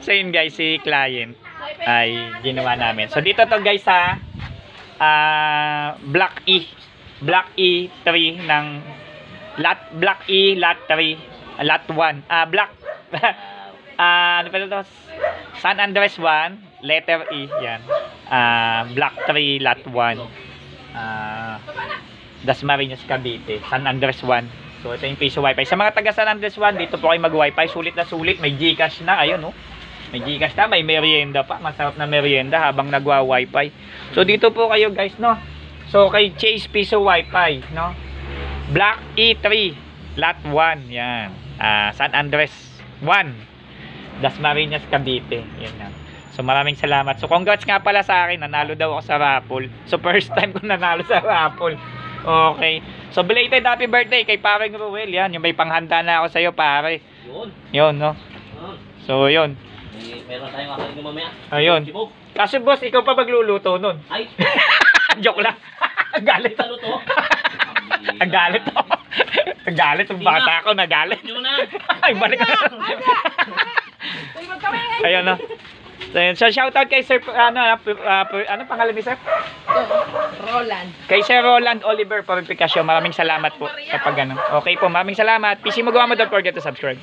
So yun guys, si client ay ginawa namin. So dito to guys sa Block E 3 ng Block E lot 3, lot 1. Block ano pa ito? San Andres 1, letter E, yan. Block 3 lot 1. Dasmariñas, Cavite, San Andres 1. So ito yung piso wifi. Sa mga taga San Andres 1, dito po kayo mag wifi. Sulit na sulit. May Gcash na. Ayun, no? May Gcash na. May merienda pa. Masarap na merienda habang nagwa wifi. So dito po kayo guys, no? So kay Chase Piso Wifi, no? Block E3 lot 1. Yan. San Andres 1, Dasmariñas, Cavite. Yan na. So maraming salamat. So congrats nga pala sa akin. Nanalo daw ako sa raffle. So first time ko nanalo sa raffle. Okay. So belated happy birthday kay Pareng Ruel. Yan, yung may panghanda na ako sa iyo, pare. Yun, no. So yun. Meron tayong kakainin mamaya. Ayun. Kasi boss, ikaw pa magluluto nun. Ay. Joke lang. Ang galit. Luto. Ang galit. Ang galit yung bata ko, nagalit. Yun na. Ay, balik ka. Ayun, no. So shoutout kay Sir ano pangalan ni Sir? Roland. Kay Sir Roland Oliver Purificación. Maraming salamat po kapag ano. Okay po, maraming salamat. PC mo gawa mo, don't forget to subscribe.